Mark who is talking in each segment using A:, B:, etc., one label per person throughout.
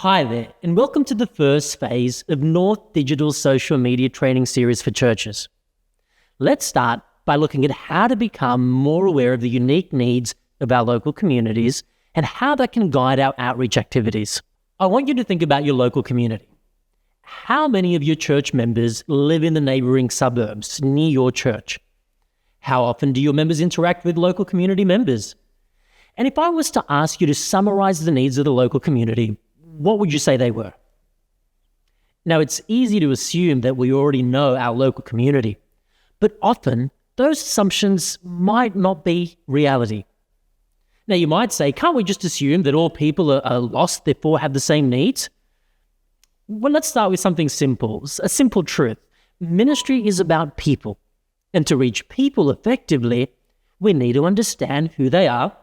A: Hi there, and welcome to the first phase of North Digital's social media training series for churches. Let's start by looking at how to become more aware of the unique needs of our local communities and how that can guide our outreach activities. I want you to think about your local community. How many of your church members live in the neighbouring suburbs near your church? How often do your members interact with local community members? And if I was to ask you to summarise the needs of the local community, what would you say they were? Now, it's easy to assume that we already know our local community, but often those assumptions might not be reality. Now, you might say, can't we just assume that all people are lost, therefore have the same needs? Well, let's start with something simple, a simple truth. Ministry is about people, and to reach people effectively, we need to understand who they are,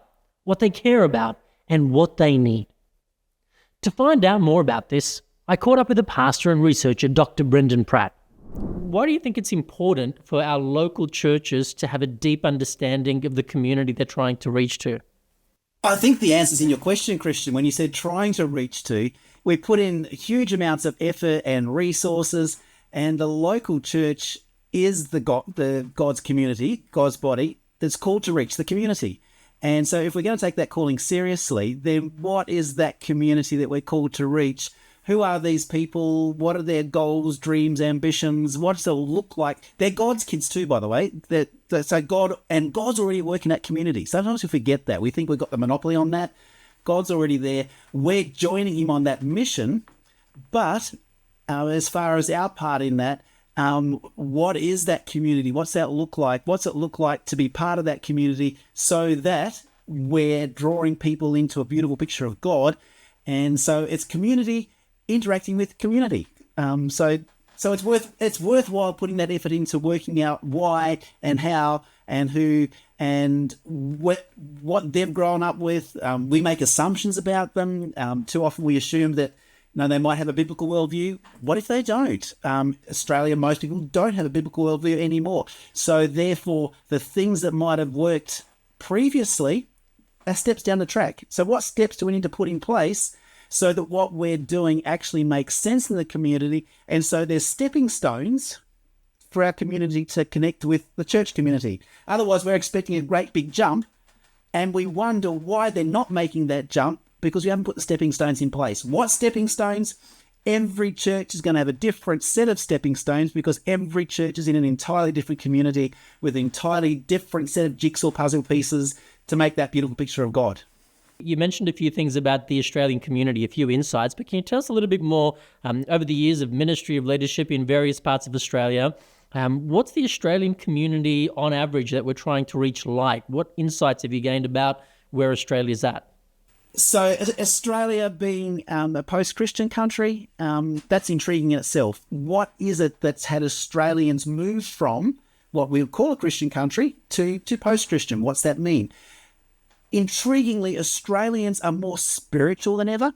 A: what they care about, and what they need. To find out more about this, I caught up with a pastor and researcher, Dr. Brendan Pratt. Why do you think it's important for our local churches to have a deep understanding of the community they're trying to reach to?
B: I think the answer's in your question, Christian. When you said trying to reach to, we put in huge amounts of effort and resources, and the local church is the God's community, God's body, that's called to reach the community. And so if we're going to take that calling seriously, then what is that community that we're called to reach? Who are these people? What are their goals, dreams, ambitions? What does it look like? They're God's kids too, by the way. So God's already working that community. Sometimes we forget that. We think we've got the monopoly on that. God's already there. We're joining him on that mission. But as far as our part in that, what is that community? What's that look like? What's it look like to be part of that community so that we're drawing people into a beautiful picture of God? And so it's community interacting with community. So it's worthwhile putting that effort into working out why and how and who and what they've grown up with. We make assumptions about them. Too often we assume that they might have a biblical worldview. What if they don't? Australia, most people don't have a biblical worldview anymore. So therefore, the things that might have worked previously are steps down the track. So what steps do we need to put in place so that what we're doing actually makes sense in the community? And so there's stepping stones for our community to connect with the church community. Otherwise, we're expecting a great big jump, and we wonder why they're not making that jump, because we haven't put the stepping stones in place. What stepping stones? Every church is going to have a different set of stepping stones because every church is in an entirely different community with an entirely different set of jigsaw puzzle pieces to make that beautiful picture of God.
A: You mentioned a few things about the Australian community, a few insights, but can you tell us a little bit more over the years of ministry of leadership in various parts of Australia? What's the Australian community on average that we're trying to reach like? What insights have you gained about where Australia's at?
B: So Australia being a post-Christian country, that's intriguing in itself. What is it that's had Australians move from what we would call a Christian country to post-Christian? What's that mean? Intriguingly, Australians are more spiritual than ever.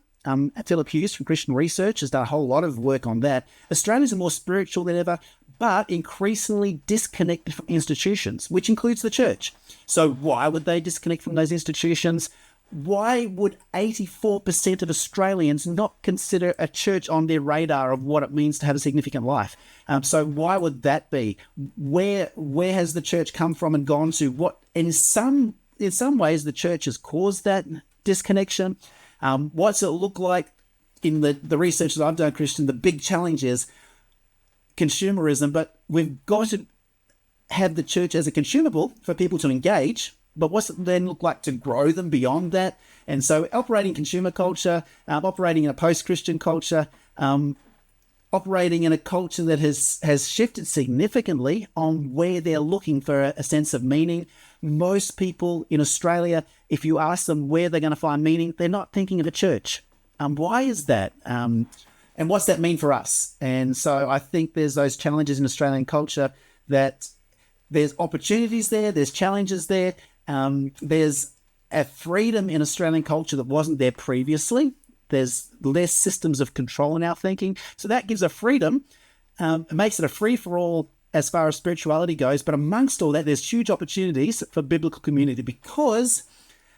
B: Philip Hughes from Christian Research has done a whole lot of work on that. Australians are more spiritual than ever, but increasingly disconnected from institutions, which includes the church. So why would they disconnect from those institutions? Why would 84% of Australians not consider a church on their radar of what it means to have a significant life? So why would that be? Where has the church come from and gone to? What in some ways the church has caused that disconnection. What's it look like in the research that I've done, Christian? The big challenge is consumerism, but we've got to have the church as a consumable for people to engage. But what's it then look like to grow them beyond that? And so operating consumer culture, operating in a post-Christian culture, operating in a culture that has shifted significantly on where they're looking for a sense of meaning. Most people in Australia, if you ask them where they're going to find meaning, they're not thinking of a church. Why is that? And what's that mean for us? And so I think there's those challenges in Australian culture that there's opportunities there, there's challenges there. There's a freedom in Australian culture that wasn't there previously. There's less systems of control in our thinking. So that gives a freedom. It makes it a free-for-all as far as spirituality goes. But amongst all that, there's huge opportunities for biblical community because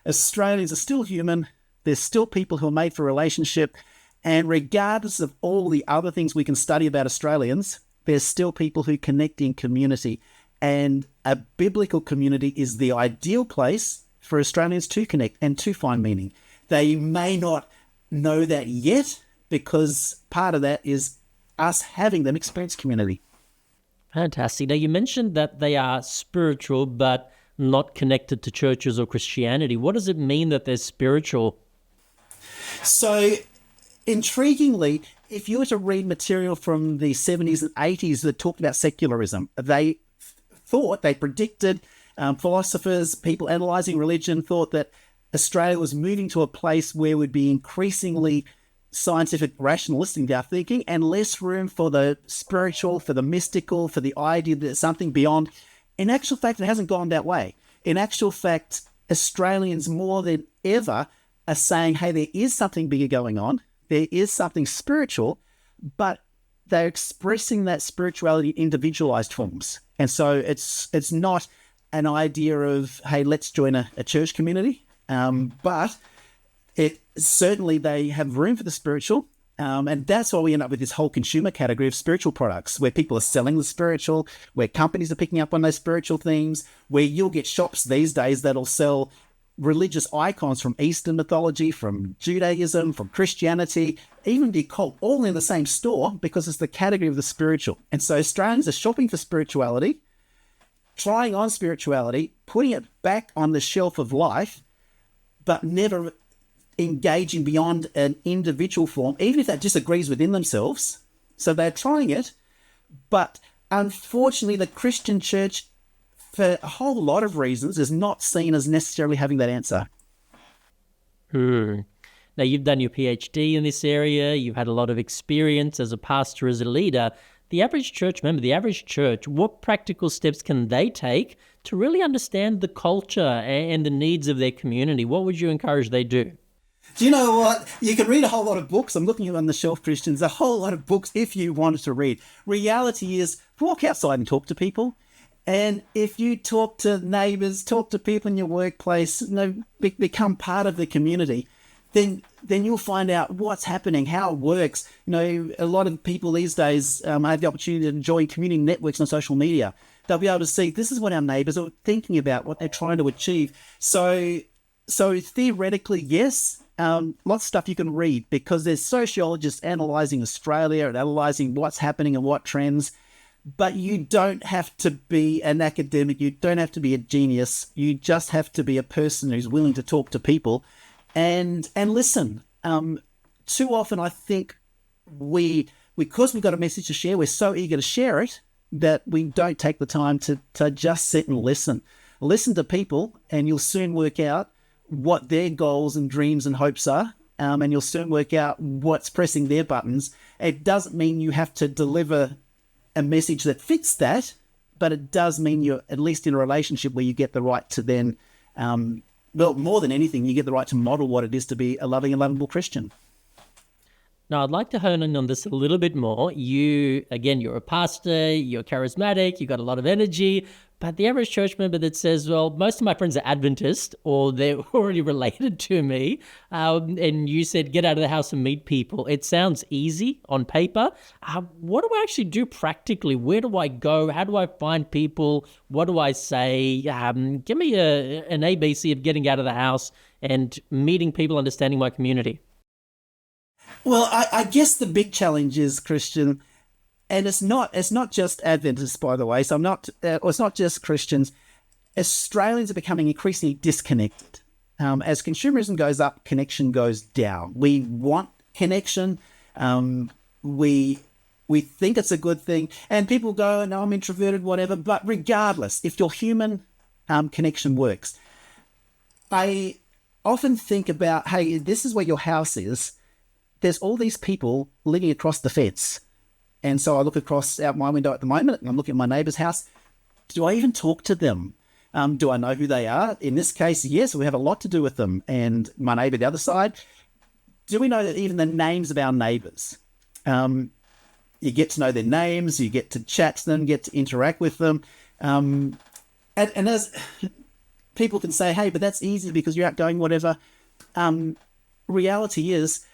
B: Australians are still human. There's still people who are made for relationship. And regardless of all the other things we can study about Australians, there's still people who connect in community. And a biblical community is the ideal place for Australians to connect and to find meaning. They may not know that yet, because part of that is us having them experience community.
A: Fantastic. Now, you mentioned that they are spiritual, but not connected to churches or Christianity. What does it mean that they're spiritual?
B: So, intriguingly, if you were to read material from the 70s and 80s that talked about secularism, they predicted, philosophers, people analysing religion thought that Australia was moving to a place where we'd be increasingly scientific, rationalistic in our thinking, and less room for the spiritual, for the mystical, for the idea that there's something beyond. In actual fact, it hasn't gone that way. In actual fact, Australians more than ever are saying, hey, there is something bigger going on. There is something spiritual, but they're expressing that spirituality in individualized forms. And so it's not an idea of, hey, let's join a church community, but it certainly they have room for the spiritual. And that's why we end up with this whole consumer category of spiritual products, where people are selling the spiritual, where companies are picking up on those spiritual themes, where you'll get shops these days that'll sell religious icons from Eastern mythology, from Judaism, from Christianity, even the occult, all in the same store, because it's the category of the spiritual. And so Australians are shopping for spirituality, trying on spirituality, putting it back on the shelf of life, but never engaging beyond an individual form, even if that disagrees within themselves. So they're trying it, but unfortunately the Christian church, for a whole lot of reasons, is not seen as necessarily having that answer.
A: Now, you've done your PhD in this area, you've had a lot of experience as a pastor, as a leader. The average church member, the average church, what practical steps can they take to really understand the culture and the needs of their community? What would you encourage they do?
B: Do you know what? You can read a whole lot of books. I'm looking on the shelf, Christians, a whole lot of books if you wanted to read. Reality is, walk outside and talk to people. And if you talk to neighbours, talk to people in your workplace, become part of the community, then you'll find out what's happening, how it works. A lot of people these days have the opportunity to join community networks on social media. They'll be able to see this is what our neighbours are thinking about, what they're trying to achieve. So theoretically, yes, lots of stuff you can read, because there's sociologists analysing Australia and analysing what's happening and what trends. But you don't have to be an academic. You don't have to be a genius. You just have to be a person who's willing to talk to people and listen. Too often, I think because we've got a message to share, we're so eager to share it that we don't take the time to just sit and listen. Listen to people, and you'll soon work out what their goals and dreams and hopes are. And you'll soon work out what's pressing their buttons. It doesn't mean you have to deliver a message that fits that, but it does mean you're at least in a relationship where you get the right to then, more than anything, you get the right to model what it is to be a loving and lovable Christian.
A: Now, I'd like to hone in on this a little bit more. You're a pastor, you're charismatic, you've got a lot of energy, but the average church member that says, well, most of my friends are Adventist, or they're already related to me, and you said get out of the house and meet people. It sounds easy on paper. What do I actually do practically? Where do I go? How do I find people? What do I say? Give me an ABC of getting out of the house and meeting people, understanding my community.
B: Well, I guess the big challenge is, Christian, and it's not just Adventists, by the way. So it's not just Christians. Australians are becoming increasingly disconnected. As consumerism goes up, connection goes down. We want connection. We think it's a good thing, and people go, "No, I'm introverted, whatever." But regardless, if you're human, connection works. I often think about, hey, this is where your house is. There's all these people living across the fence. And so I look across out my window at the moment and I'm looking at my neighbour's house. Do I even talk to them? Do I know who they are? In this case, yes, we have a lot to do with them. And my neighbour the other side, do we know that even the names of our neighbours? You get to know their names, you get to chat to them, get to interact with them. And as people can say, hey, but that's easy because you're outgoing, whatever. Reality is,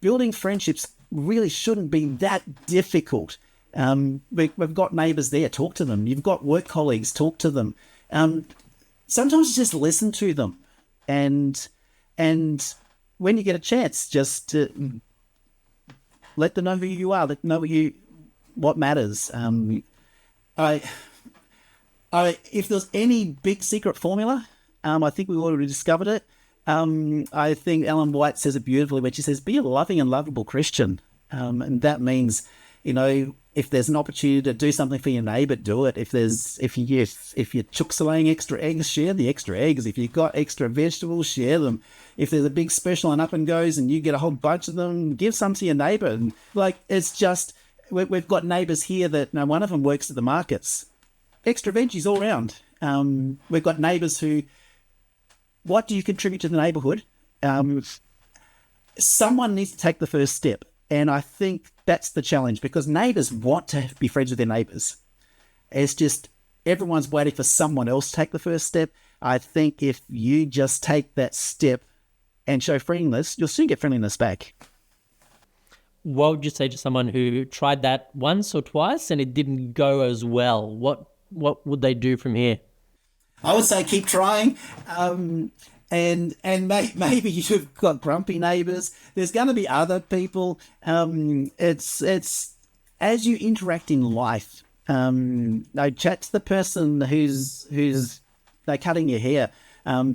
B: building friendships really shouldn't be that difficult. We've got neighbours there, talk to them. You've got work colleagues, talk to them. Sometimes just listen to them, and when you get a chance, just let them know who you are. Let them know what matters. If there's any big secret formula, I think we've already discovered it. I think Ellen White says it beautifully when she says, "Be a loving and lovable Christian," and that means, if there's an opportunity to do something for your neighbour, do it. If you're chooks laying extra eggs, share the extra eggs. If you've got extra vegetables, share them. If there's a big special on Up and Goes and you get a whole bunch of them, give some to your neighbour. And it's just, we've got neighbours here that one of them works at the markets. Extra veggies all around. We've got neighbours who, what do you contribute to the neighbourhood? Someone needs to take the first step. And I think that's the challenge, because neighbours want to be friends with their neighbours. It's just everyone's waiting for someone else to take the first step. I think if you just take that step and show friendliness, you'll soon get friendliness back.
A: What would you say to someone who tried that once or twice and it didn't go as well? What would they do from here?
B: I would say keep trying. And maybe you've got grumpy neighbours. There's going to be other people. It's as you interact in life. Chat to the person who's cutting your hair.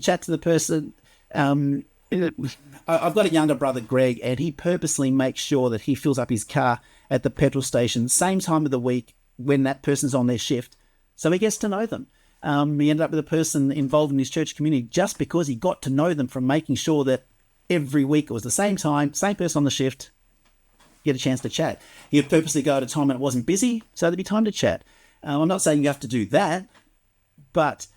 B: Chat to the person. I've got a younger brother, Greg, and he purposely makes sure that he fills up his car at the petrol station same time of the week when that person's on their shift, so he gets to know them. He ended up with a person involved in his church community just because he got to know them from making sure that every week it was the same time, same person on the shift, get a chance to chat. He would purposely go at a time when it wasn't busy, so there'd be time to chat. I'm not saying you have to do that, but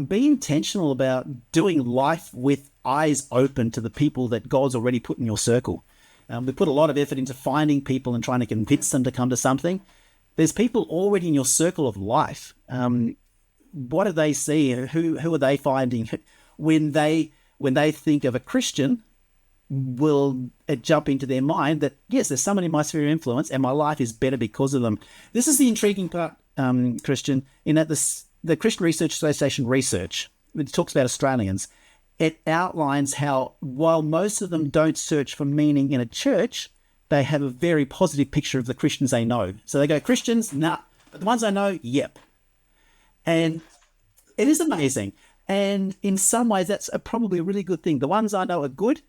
B: be intentional about doing life with eyes open to the people that God's already put in your circle. We put a lot of effort into finding people and trying to convince them to come to something. There's people already in your circle of life. What do they see? Who are they finding? When they think of a Christian, will it jump into their mind that, yes, there's someone in my sphere of influence and my life is better because of them? This is the intriguing part, Christian, in that the Christian Research Association research, it talks about Australians. It outlines how, while most of them don't search for meaning in a church, they have a very positive picture of the Christians they know. So they go, Christians, nah. But the ones I know, yep. And it is amazing. And in some ways, that's probably a really good thing. The ones I know are good,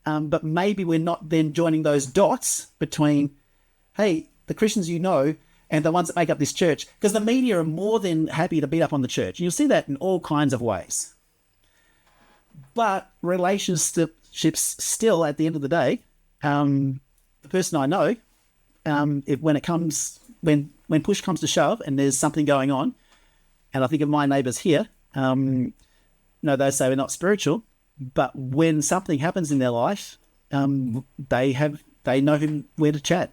B: but maybe we're not then joining those dots between, hey, the Christians you know and the ones that make up this church. Because the media are more than happy to beat up on the church. And you'll see that in all kinds of ways. But relationships still, at the end of the day, the person I know, when push comes to shove and there's something going on, and I think of my neighbours here, they say we're not spiritual, but when something happens in their life, they know where to chat.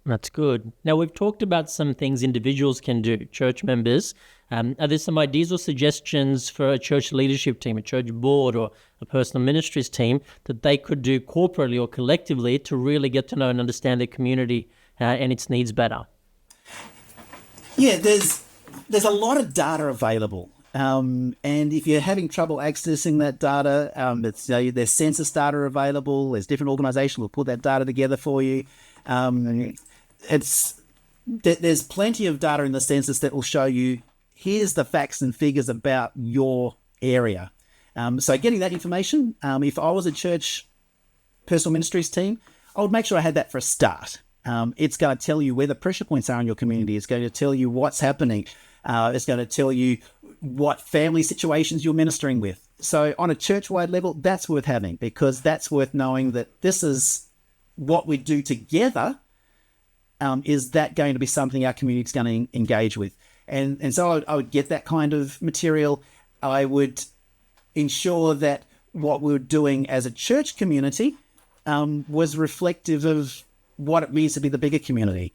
A: That's good. Now, we've talked about some things individuals can do, church members. Are there some ideas or suggestions for a church leadership team, a church board, or a personal ministries team that they could do corporately or collectively to really get to know and understand their community and its needs better?
B: Yeah, there's a lot of data available. And if you're having trouble accessing that data, there's census data available. There's different organisations will put that data together for you. There's plenty of data in the census that will show you, here's the facts and figures about your area. So getting that information, if I was a church personal ministries team, I would make sure I had that for a start. It's going to tell you where the pressure points are in your community. It's going to tell you what's happening. It's going to tell you what family situations you're ministering with. So on a church-wide level, that's worth having, because that's worth knowing that this is what we do together. Is that going to be something our community is going to engage with? And so I would get that kind of material. I would ensure that what we were doing as a church community was reflective of what it means to be the bigger community.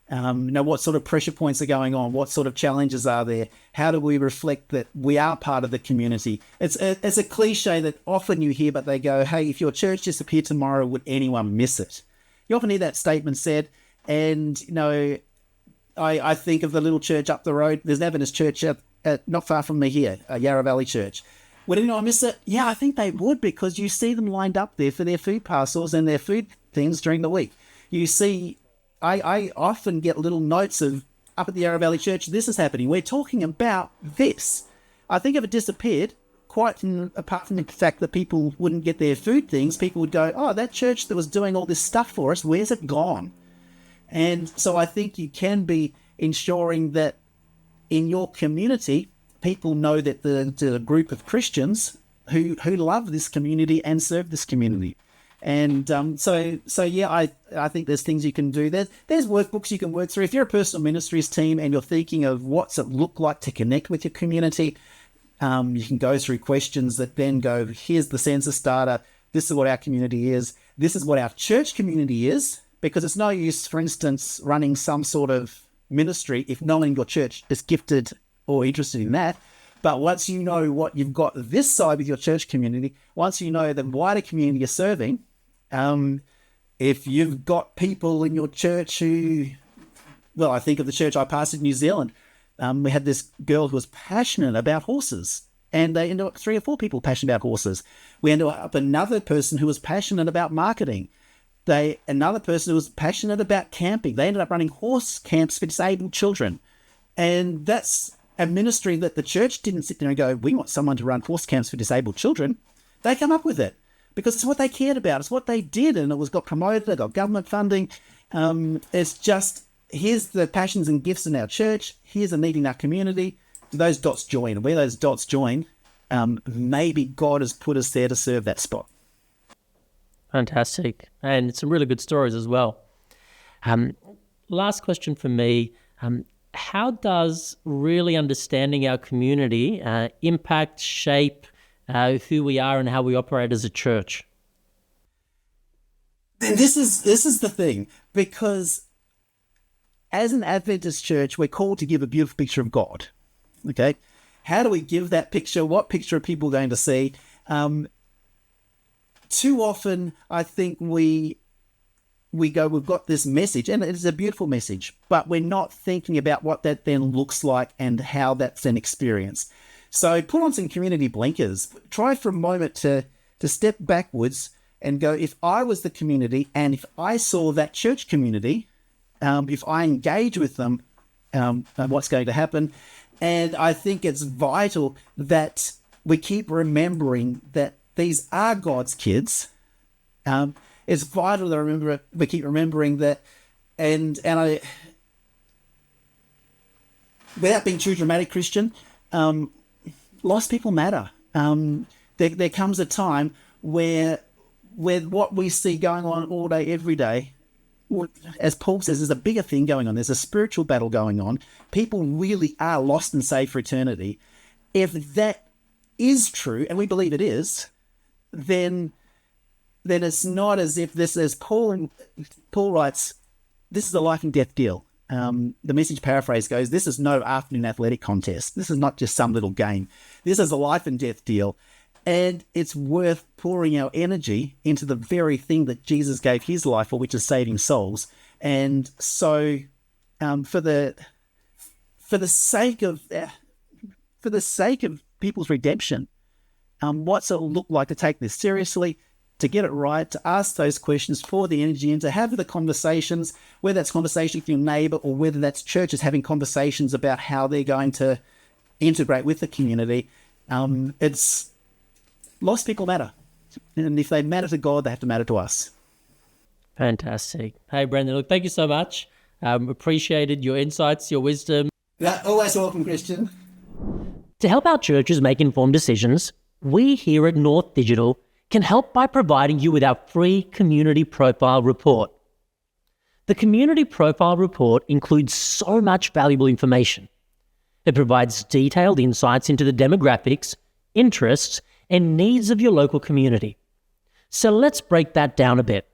B: What sort of pressure points are going on? What sort of challenges are there? How do we reflect that we are part of the community? It's a cliche that often you hear, but they go, hey, if your church disappeared tomorrow, would anyone miss it? You often hear that statement said, and, I think of the little church up the road. There's an Adventist church not far from me here, Yarra Valley Church. Would anyone miss it? Yeah, I think they would, because you see them lined up there for their food parcels and their food things during the week. You see, I often get little notes of, up at the Yarra Valley Church, this is happening. We're talking about this. I think if it disappeared, quite apart from the fact that people wouldn't get their food things, people would go, oh, that church that was doing all this stuff for us, where's it gone? And so I think you can be ensuring that in your community, people know that the group of Christians who love this community and serve this community. And I think there's things you can do. There's workbooks you can work through. If you're a personal ministries team and you're thinking of what's it look like to connect with your community, you can go through questions that then go, here's the census data. This is what our community is. This is what our church community is. Because it's no use, for instance, running some sort of ministry if no one in your church is gifted or interested in that. But once you know what you've got this side with your church community, once you know the wider community you're serving, if you've got people in your church who, well, I think of the church I pastored in New Zealand. We had this girl who was passionate about horses, and they ended up 3 or 4 people passionate about horses. We ended up another person who was passionate about marketing. Another person who was passionate about camping. They ended up running horse camps for disabled children. And that's a ministry that the church didn't sit there and go, we want someone to run horse camps for disabled children. They come up with it because it's what they cared about. It's what they did, and it got promoted. It got government funding. It's just, here's the passions and gifts in our church. Here's a need in our community. Those dots join. And where those dots join, maybe God has put us there to serve that spot.
A: Fantastic. And some really good stories as well. Last question for me. How does really understanding our community impact, shape who we are and how we operate as a church?
B: And this is the thing, because as an Adventist church, we're called to give a beautiful picture of God. Okay? How do we give that picture? What picture are people going to see? Too often, I think we've got this message, and it's a beautiful message, but we're not thinking about what that then looks like and how that's then experienced. So put on some community blinkers. Try for a moment to step backwards and go, if I was the community and if I saw that church community, if I engage with them, what's going to happen? And I think it's vital that we keep remembering that these are God's kids. It's vital to we keep remembering that, and I, without being too dramatic, Christian, lost people matter. There comes a time where what we see going on all day, every day, as Paul says, there's a bigger thing going on. There's a spiritual battle going on. People really are lost and saved for eternity. If that is true, and we believe it is, then it's not as if this is Paul writes, this is a life and death deal. The Message paraphrase goes, this is no afternoon athletic contest. This is not just some little game. This is a life and death deal. And it's worth pouring our energy into the very thing that Jesus gave his life for, which is saving souls. And so for the sake of people's redemption, what's it look like to take this seriously, to get it right, to ask those questions, pour the energy in, to have the conversations, whether that's conversation with your neighbour or whether that's churches having conversations about how they're going to integrate with the community. It's lost people matter. And if they matter to God, they have to matter to us.
A: Fantastic. Hey, Brendan, look, thank you so much. Appreciated your insights, your wisdom.
B: Yeah, always welcome, Christian.
A: To help our churches make informed decisions, we here at North Digital can help by providing you with our free Community Profile Report. The Community Profile Report includes so much valuable information. It provides detailed insights into the demographics, interests, and needs of your local community. So let's break that down a bit.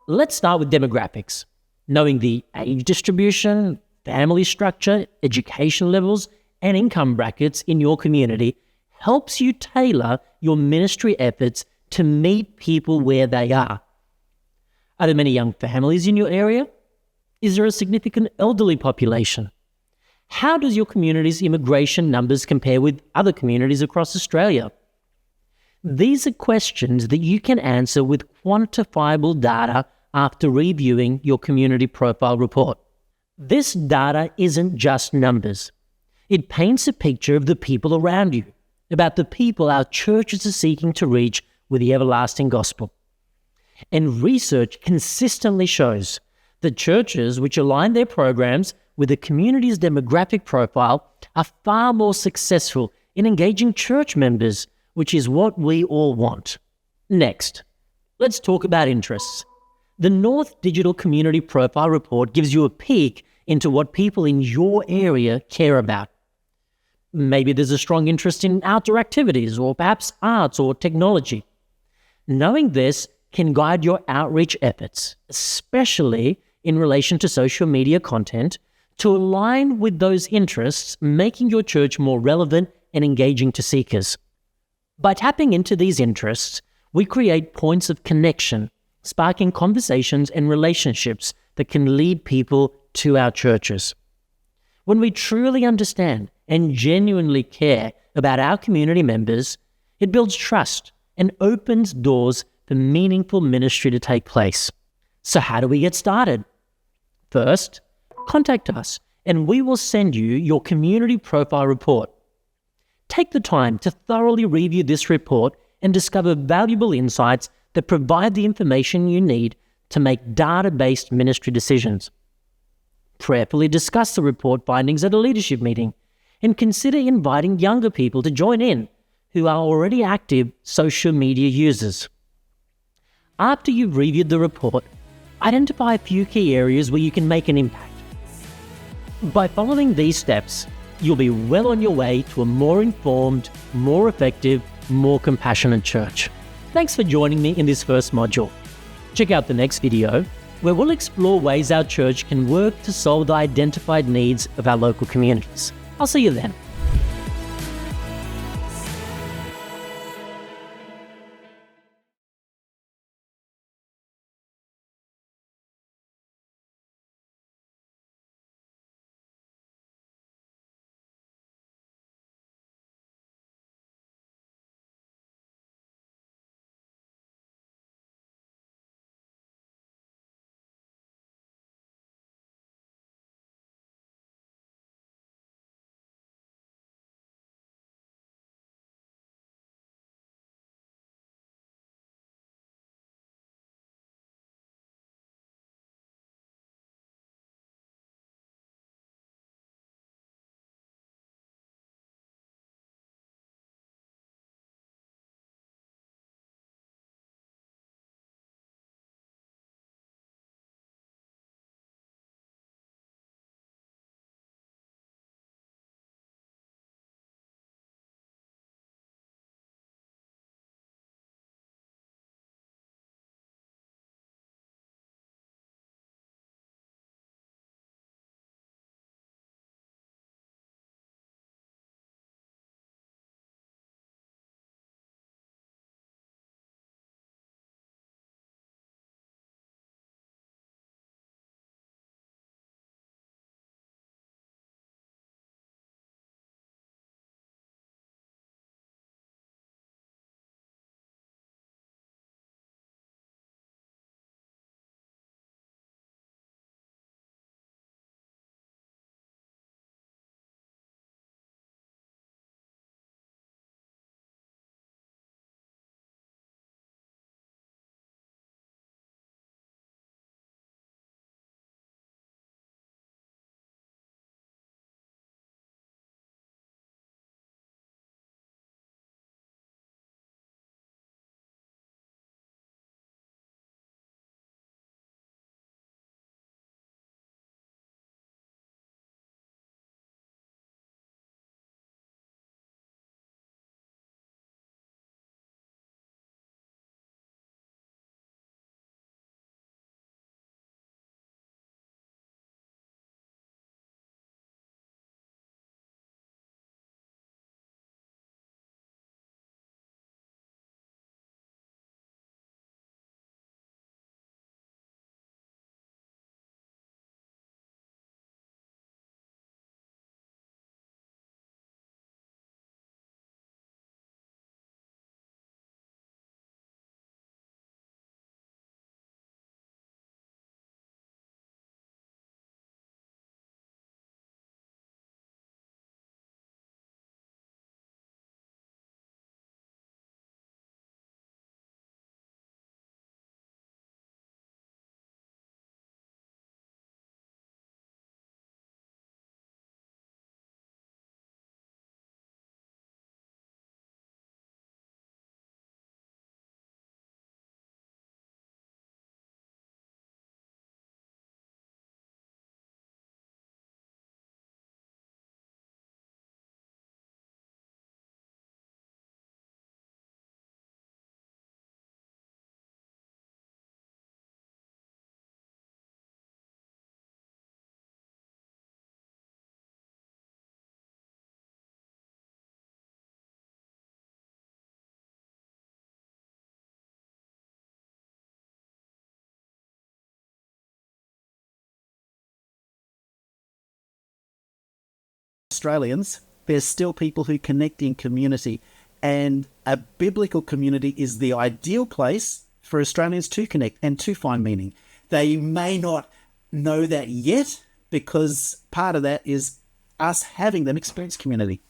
A: Let's start with demographics. Knowing the age distribution, family structure, education levels, and income brackets in your community helps you tailor your ministry efforts to meet people where they are. Are there many young families in your area? Is there a significant elderly population? How does your community's immigration numbers compare with other communities across Australia? These are questions that you can answer with quantifiable data after reviewing your community profile report. This data isn't just numbers. It paints a picture of the people around you, about the people our churches are seeking to reach with the everlasting gospel. And research consistently shows that churches which align their programs with the community's demographic profile are far more successful in engaging church members, which is what we all want. Next, let's talk about interests. The North Digital Community Profile Report gives you a peek into what people in your area care about. Maybe there's a strong interest in outdoor activities, or perhaps arts or technology. Knowing this can guide your outreach efforts, especially in relation to social media content, to align with those interests, making your church more relevant and engaging to seekers. By tapping into these interests, we create points of connection, sparking conversations and relationships that can lead people to our churches. When we truly understand and genuinely care about our community members, it builds trust and opens doors for meaningful ministry to take place. So how do we get started? First, contact us and we will send you your community profile report. Take the time to thoroughly review this report and discover valuable insights that provide the information you need to make data-based ministry decisions. Prayerfully discuss the report findings at a leadership meeting and consider inviting younger people to join in who are already active social media users. After you've reviewed the report, identify a few key areas where you can make an impact. By following these steps, you'll be well on your way to a more informed, more effective, more compassionate church. Thanks for joining me in this first module. Check out the next video, where we'll explore ways our church can work to solve the identified needs of our local communities. I'll see you then.
B: Australians, there's still people who connect in community. And a biblical community is the ideal place for Australians to connect and to find meaning. They may not know that yet, because part of that is us having them experience community.